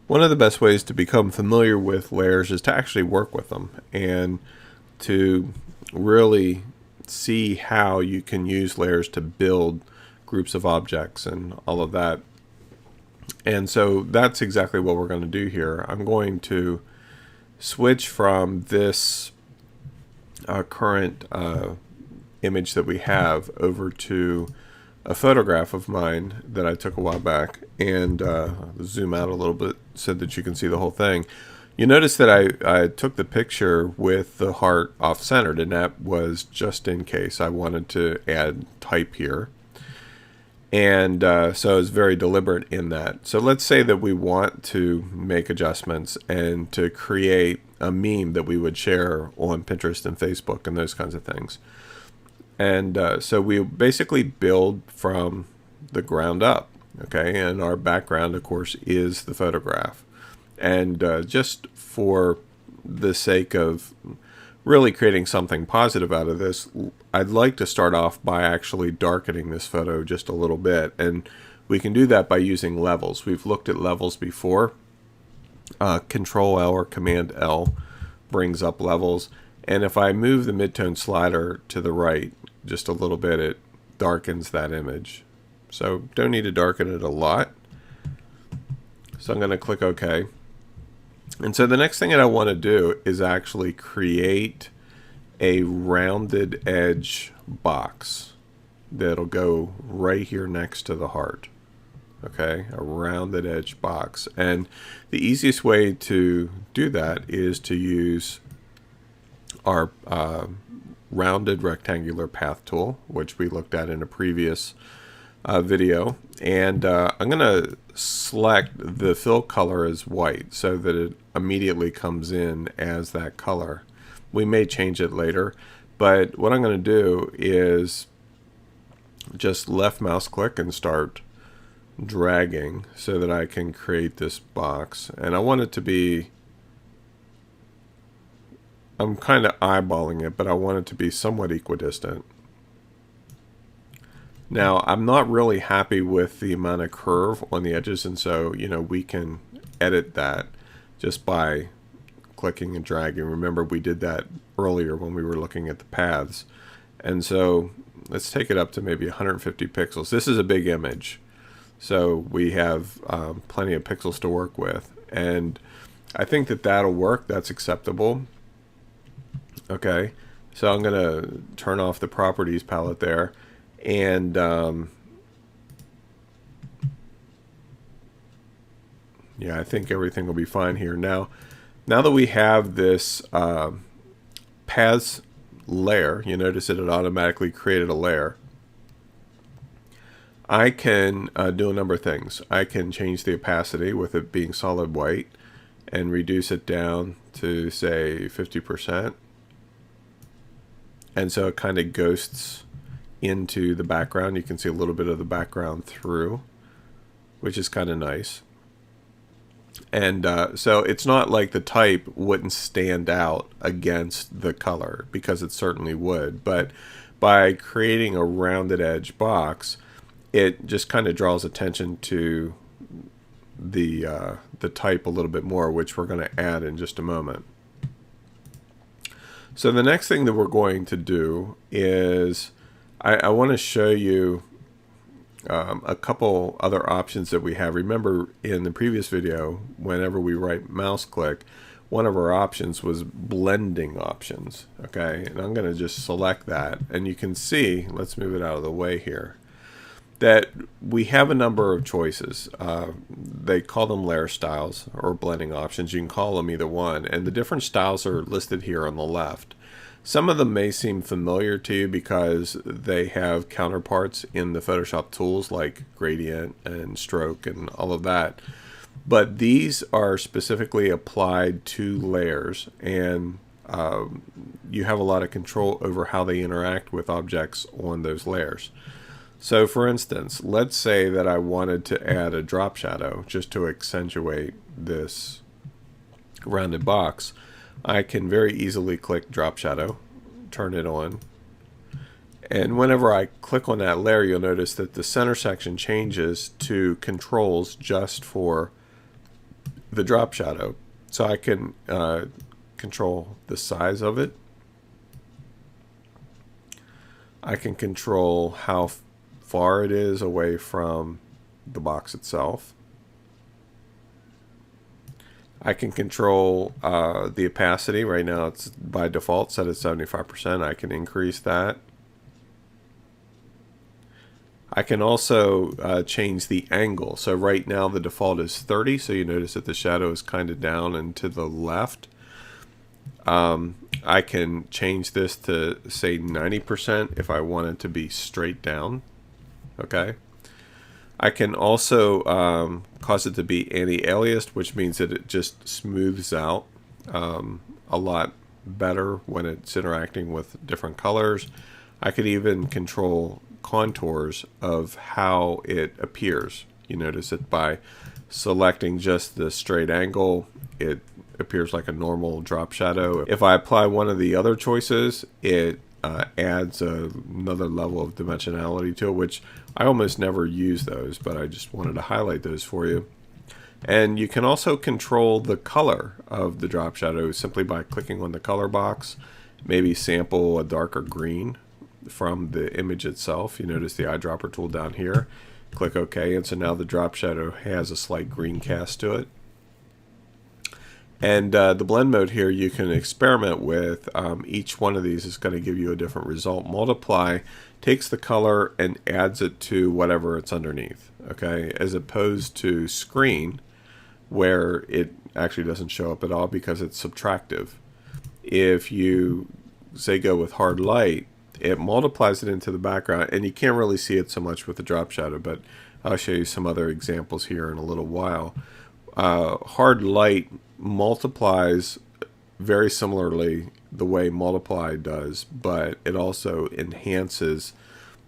One of the best ways to become familiar with layers is to actually work with them and to really see how you can use layers to build groups of objects and all of that. And so that's exactly what we're going to do here. I'm going to switch from this current image that we have over to a photograph of mine that I took a while back, and zoom out a little bit so that you can see the whole thing. You notice that I took the picture with the heart off-centered, and that was just in case I wanted to add type here. And so I was very deliberate in that. So let's say that we want to make adjustments and to create a meme that we would share on Pinterest and Facebook and those kinds of things. And so we basically build from the ground up, okay? And our background, of course, is the photograph. And just for the sake of really creating something positive out of this, I'd like to start off by actually darkening this photo just a little bit. And we can do that by using levels. We've looked at levels before. Control L or Command L brings up levels. And if I move the midtone slider to the right just a little bit, it darkens that image. So don't need to darken it a lot. So I'm going to click OK. And so the next thing that I want to do is actually create a rounded edge box that'll go right here next to the heart. Okay, a rounded edge box. And the easiest way to do that is to use our rounded rectangular path tool, which we looked at in a previous video. And I'm going to select the fill color as white so that it immediately comes in as that color. We may change it later, but what I'm going to do is just left mouse click and start dragging so that I can create this box. And I want it to be, I'm kind of eyeballing it, but I want it to be somewhat equidistant. Now, I'm not really happy with the amount of curve on the edges, and so, we can edit that just by clicking and dragging. Remember, we did that earlier when we were looking at the paths. And so let's take it up to maybe 150 pixels. This is a big image, so we have plenty of pixels to work with. And I think that that'll work. That's acceptable. Okay, so I'm going to turn off the properties palette there. And yeah, I think everything will be fine here. Now that we have this paths layer, you notice that it automatically created a layer. I can do a number of things. I can change the opacity with it being solid white and reduce it down to, say, 50%. And so it kind of ghosts into the background. You can see a little bit of the background through, which is kind of nice. And so it's not like the type wouldn't stand out against the color, because it certainly would. But by creating a rounded edge box, it just kind of draws attention to the type a little bit more, which we're going to add in just a moment. So the next thing that we're going to do is I want to show you a couple other options that we have. Remember, in the previous video, whenever we right mouse click, one of our options was blending options. Okay, and I'm going to just select that, and you can see, let's move it out of the way here, that we have a number of choices. They call them layer styles or blending options. You can call them either one, and the different styles are listed here on the left. Some of them may seem familiar to you because they have counterparts in the Photoshop tools like gradient and stroke and all of that. But these are specifically applied to layers, and you have a lot of control over how they interact with objects on those layers. So for instance, let's say that I wanted to add a drop shadow just to accentuate this rounded box. I can very easily click drop shadow, turn it on, and whenever I click on that layer, you'll notice that the center section changes to controls just for the drop shadow. So I can control the size of it. I can control how far it is away from the box itself. I can control the opacity. Right now it's by default set at 75%. I can increase that. I can also change the angle. So right now the default is 30, so you notice that the shadow is kind of down and to the left. I can change this to say 90% if I want it to be straight down. Okay. I can also cause it to be anti-aliased, which means that it just smooths out a lot better when it's interacting with different colors. I could even control contours of how it appears. You notice that by selecting just the straight angle, it appears like a normal drop shadow. If I apply one of the other choices, it adds another level of dimensionality to it, which I almost never use those, but I just wanted to highlight those for you. And you can also control the color of the drop shadow simply by clicking on the color box, maybe sample a darker green from the image itself. You notice the eyedropper tool down here. Click OK, and so now the drop shadow has a slight green cast to it. And the blend mode here you can experiment with. Each one of these is going to give you a different result. Multiply takes the color and adds it to whatever it's underneath, okay, as opposed to screen, where it actually doesn't show up at all because it's subtractive. If you say go with hard light, it multiplies it into the background, and you can't really see it so much with the drop shadow, but I'll show you some other examples here in a little while. Hard light multiplies very similarly the way multiply does, but it also enhances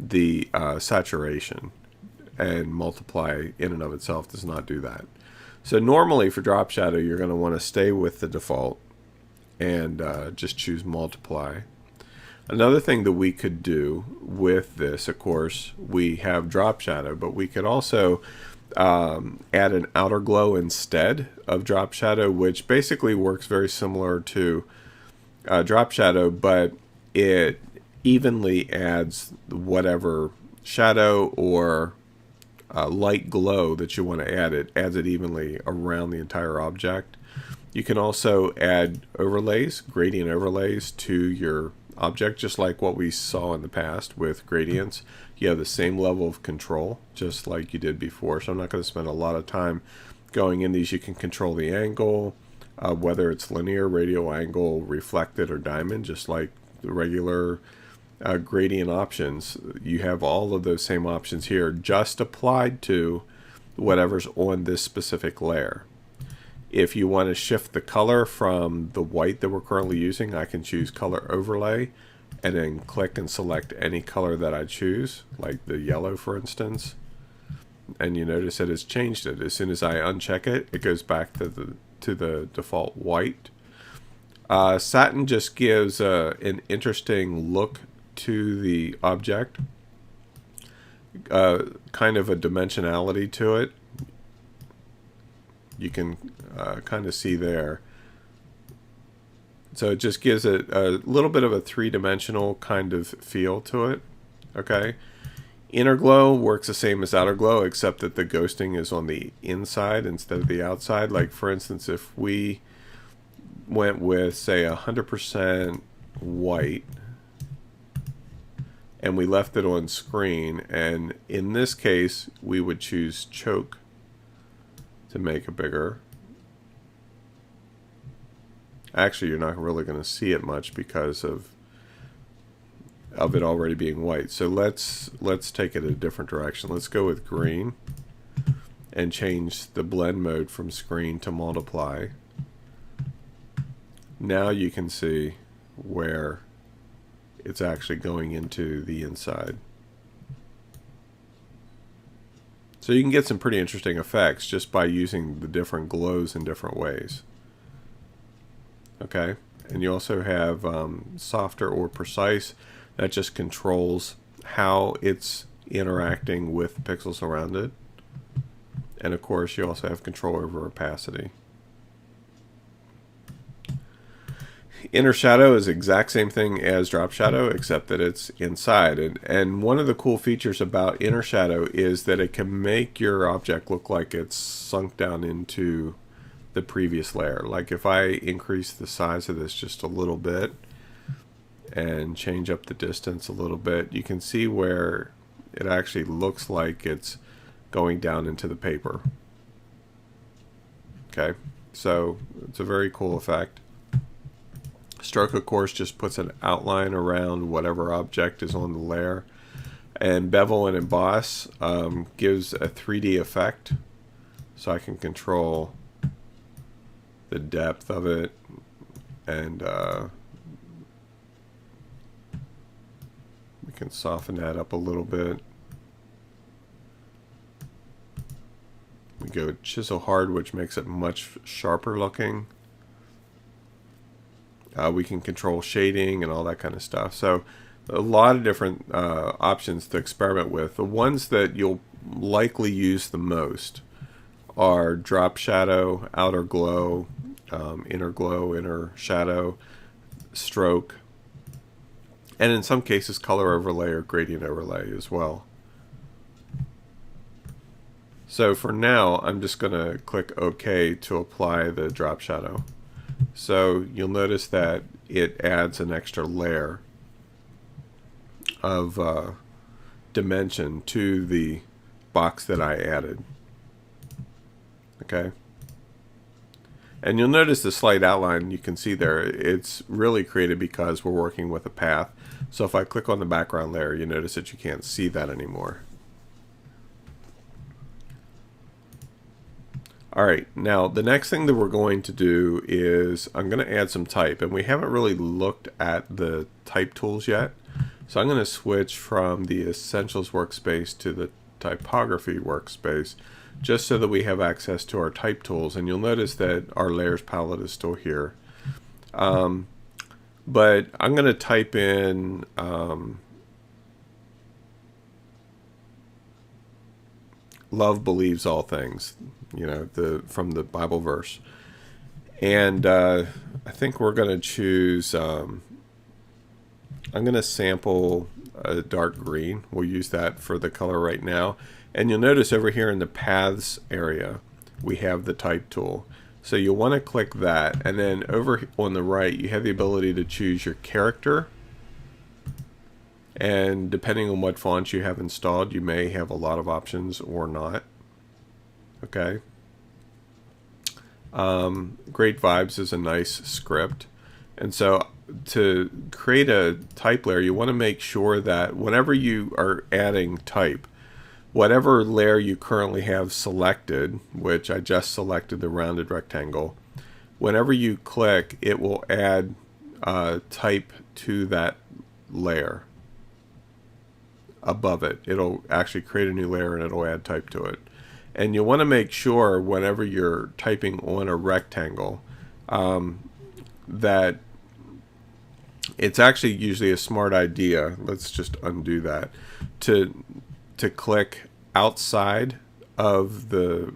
the saturation, and multiply in and of itself does not do that. So normally for drop shadow you're going to want to stay with the default and just choose multiply. Another thing that we could do with this, of course, we have drop shadow, but we could also add an outer glow instead of drop shadow, which basically works very similar to drop shadow, but it evenly adds whatever shadow or light glow that you want to add. It adds it evenly around the entire object. You can also add overlays, gradient overlays to your object, just like what we saw in the past with gradients. You have the same level of control just like you did before, so I'm not going to spend a lot of time going in these. You can control the angle, whether it's linear, radial angle, reflected, or diamond, just like the regular gradient options. You have all of those same options here, just applied to whatever's on this specific layer. If you want to shift the color from the white that we're currently using, I can choose color overlay and then click and select any color that I choose, like the yellow for instance. And you notice it has changed it. As soon as I uncheck it, it goes back to the default white. Satin just gives an interesting look to the object, kind of a dimensionality to it. You can kind of see there. So it just gives it a little bit of a three-dimensional kind of feel to it. Okay. Inner glow works the same as outer glow, except that the ghosting is on the inside instead of the outside. Like for instance, if we went with say 100% white and we left it on screen, and in this case we would choose choke to make it bigger. Actually, you're not really going to see it much because of it already being white. So let's take it a different direction. Let's go with green and change the blend mode from screen to multiply. Now you can see where it's actually going into the inside. So you can get some pretty interesting effects just by using the different glows in different ways. Okay, and you also have softer or precise. That just controls how it's interacting with the pixels around it. And of course you also have control over opacity. Inner shadow is the exact same thing as drop shadow, except that it's inside. And one of the cool features about inner shadow is that it can make your object look like it's sunk down into the previous layer. Like if I increase the size of this just a little bit and change up the distance a little bit, you can see where it actually looks like it's going down into the paper. Okay, so it's a very cool effect. Stroke, of course, just puts an outline around whatever object is on the layer. And bevel and emboss gives a 3D effect, so I can control the depth of it, and we can soften that up a little bit. We go chisel hard, which makes it much sharper looking. We can control shading and all that kind of stuff. So a lot of different options to experiment with. The ones that you'll likely use the most are drop shadow, outer glow, inner shadow, stroke, and in some cases color overlay or gradient overlay as well. So for now, I'm just going to click OK to apply the drop shadow. So you'll notice that it adds an extra layer of dimension to the box that I added. Okay. And you'll notice the slight outline you can see there. It's really created because we're working with a path. So if I click on the background layer, you notice that you can't see that anymore. Alright, now the next thing that we're going to do is I'm going to add some type, and we haven't really looked at the type tools yet. So I'm going to switch from the Essentials workspace to the Typography workspace, just so that we have access to our type tools. And you'll notice that our layers palette is still here. But I'm going to type in love believes all things, you know, from the Bible verse. And I think we're going to choose, I'm going to sample a dark green. We'll use that for the color right now. And you'll notice over here in the paths area, we have the type tool. So you'll want to click that, and then over on the right, you have the ability to choose your character. And depending on what fonts you have installed, you may have a lot of options or not. Okay. Great Vibes is a nice script. And so to create a type layer, you want to make sure that whenever you are adding type, whatever layer you currently have selected, which I just selected the rounded rectangle, whenever you click, it will add type to that layer. Above it, it'll actually create a new layer and it'll add type to it. And you want to make sure whenever you're typing on a rectangle that it's actually usually a smart idea, let's just undo that, to click outside of the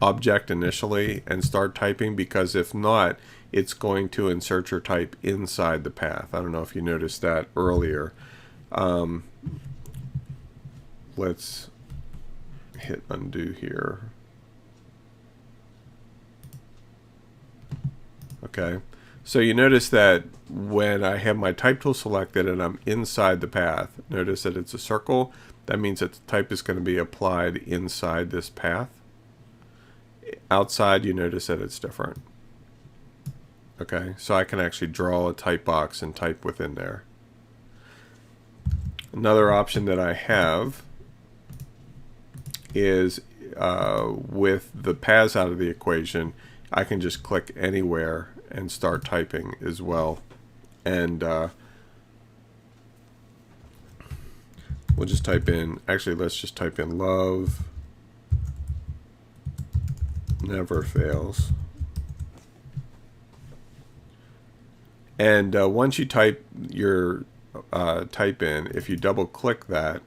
object initially and start typing, because if not, it's going to insert your type inside the path. I don't know if you noticed that earlier. Let's hit undo here. Okay, so you notice that when I have my type tool selected and I'm inside the path, notice that it's a circle. That means that the type is going to be applied inside this path. Outside, you notice that it's different. Okay, so I can actually draw a type box and type within there. Another option that I have is with the paths out of the equation, I can just click anywhere and start typing as well. And we'll just type in, actually let's just type in love never fails. And once you type your type in, if you double click that,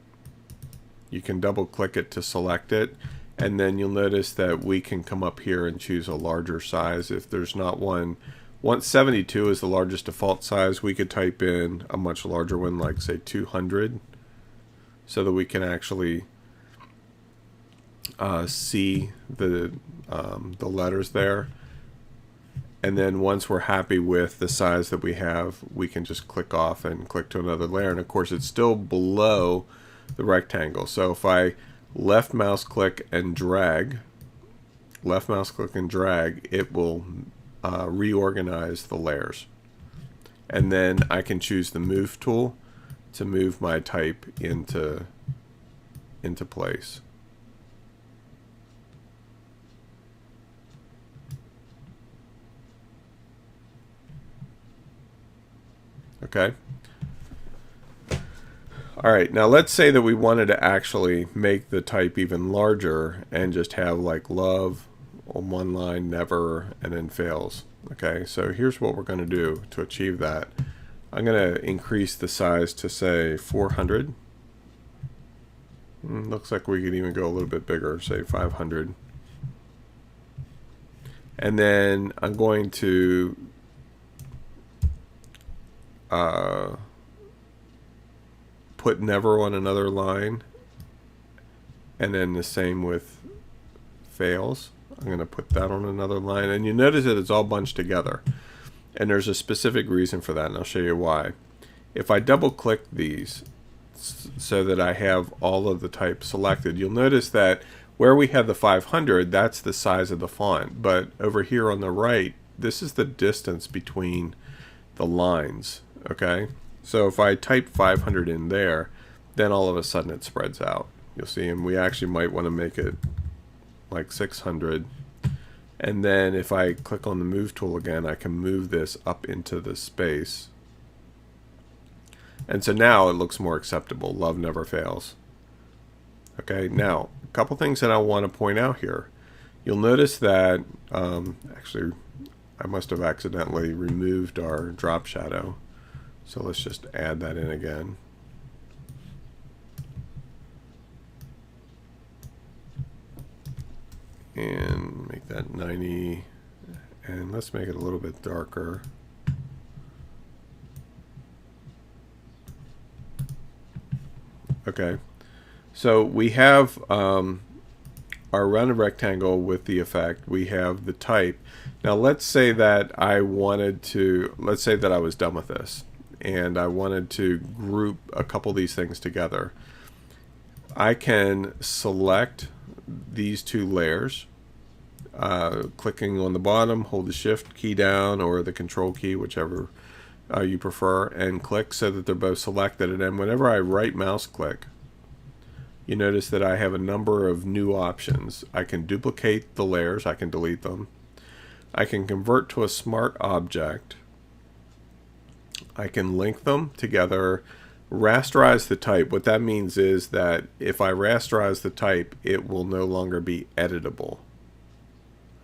you can double click it to select it, and then you'll notice that we can come up here and choose a larger size if there's not one Once 72 is the largest default size, we could type in a much larger one, like say 200, so that we can actually see the letters there. And then once we're happy with the size that we have, we can just click off and click to another layer. And of course, it's still below the rectangle. So if I left mouse click and drag, it will reorganize the layers. And then I can choose the move tool to move my type into place. Okay. All right, now let's say that we wanted to actually make the type even larger and just have like love on one line, never, and then fails. Okay, so here's what we're going to do to achieve that. I'm going to increase the size to say 400. Looks like we could even go a little bit bigger, say 500. And then I'm going to put never on another line, and then the same with fails. I'm going to put that on another line, and you notice that it's all bunched together, and there's a specific reason for that, and I'll show you why. If I double click these so that I have all of the types selected, you'll notice that where we have the 500, that's the size of the font, but over here on the right, this is the distance between the lines. Okay, so if I type 500 in there, then all of a sudden it spreads out. You'll see, and we actually might want to make it like 600. And then if I click on the move tool again, I can move this up into the space. And so now it looks more acceptable. Love never fails. Okay, now a couple things that I want to point out here. You'll notice that actually I must have accidentally removed our drop shadow. So let's just add that in again. And make that 90. And let's make it a little bit darker. Okay. So we have our rounded rectangle with the effect. We have the type. Now let's say that let's say that I was done with this, and I wanted to group a couple of these things together. I can select these two layers, clicking on the bottom, hold the shift key down or the control key, whichever you prefer, and click so that they're both selected. And then whenever I right mouse click, you notice that I have a number of new options. I can duplicate the layers, I can delete them. I can convert to a smart object. I can link them together, rasterize the type. What that means is that if I rasterize the type, it will no longer be editable.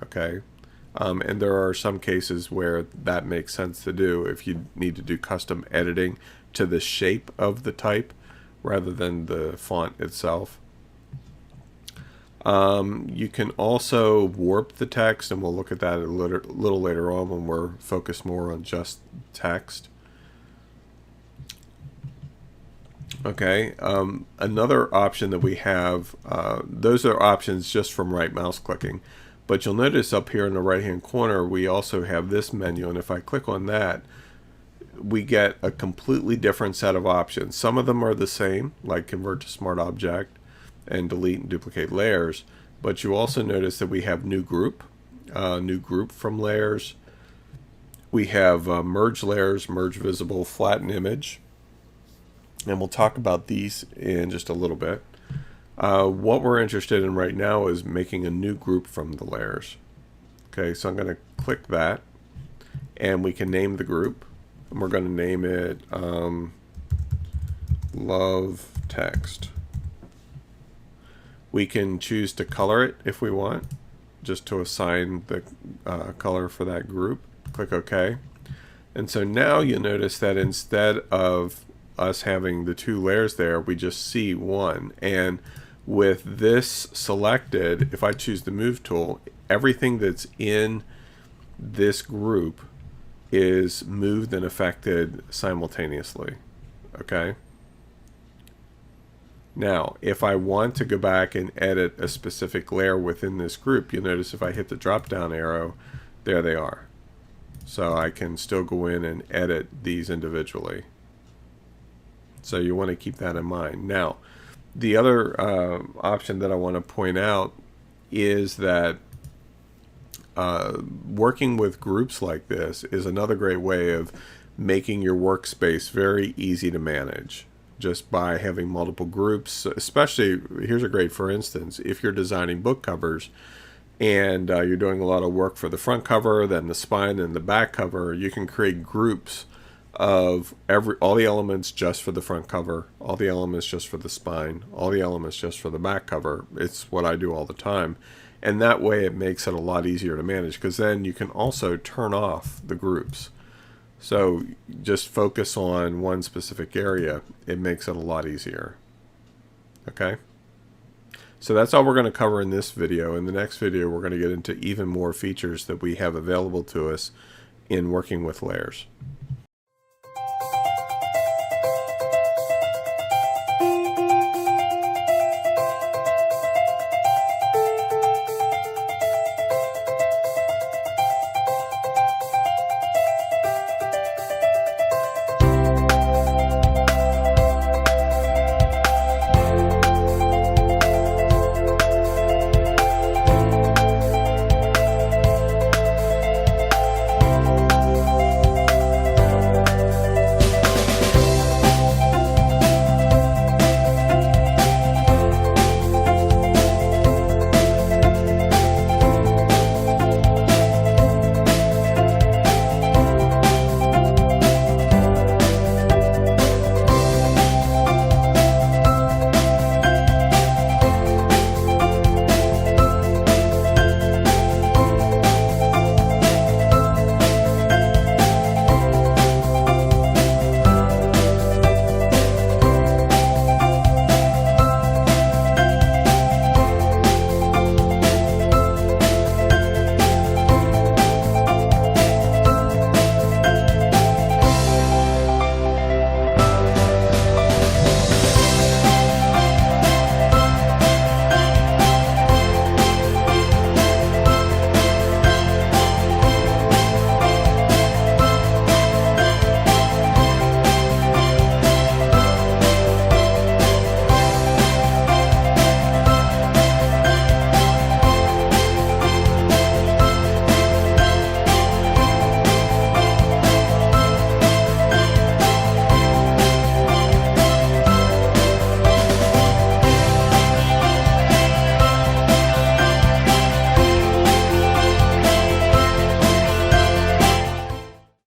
Okay, and there are some cases where that makes sense to do if you need to do custom editing to the shape of the type rather than the font itself. You can also warp the text, and we'll look at that a little later on when we're focused more on just text. Okay, another option that we have, those are options just from right mouse clicking, but you'll notice up here in the right hand corner we also have this menu, and if I click on that, we get a completely different set of options. Some of them are the same, like convert to smart object and delete and duplicate layers, but you also notice that we have new group from layers. We have merge layers, merge visible, flatten image, and we'll talk about these in just a little bit. What we're interested in right now is making a new group from the layers. Okay, so I'm going to click that, and we can name the group, and we're going to name it love text. We can choose to color it if we want, just to assign the color for that group. Click OK. And so now you'll notice that instead of us having the two layers there, we just see one. And with this selected, if I choose the move tool, everything that's in this group is moved and affected simultaneously. Okay. Now, if I want to go back and edit a specific layer within this group, you'll notice if I hit the drop down arrow, there they are. So I can still go in and edit these individually. So you want to keep that in mind. Now, the other option that I want to point out is that working with groups like this is another great way of making your workspace very easy to manage, just by having multiple groups. Especially, here's a great for instance, if you're designing book covers and you're doing a lot of work for the front cover, then the spine and the back cover, you can create groups of all the elements just for the front cover, all the elements just for the spine, all the elements just for the back cover. It's what I do all the time. And that way it makes it a lot easier to manage, because then you can also turn off the groups. So just focus on one specific area. It makes it a lot easier. Okay? So that's all we're going to cover in this video. In the next video, we're going to get into even more features that we have available to us in working with layers.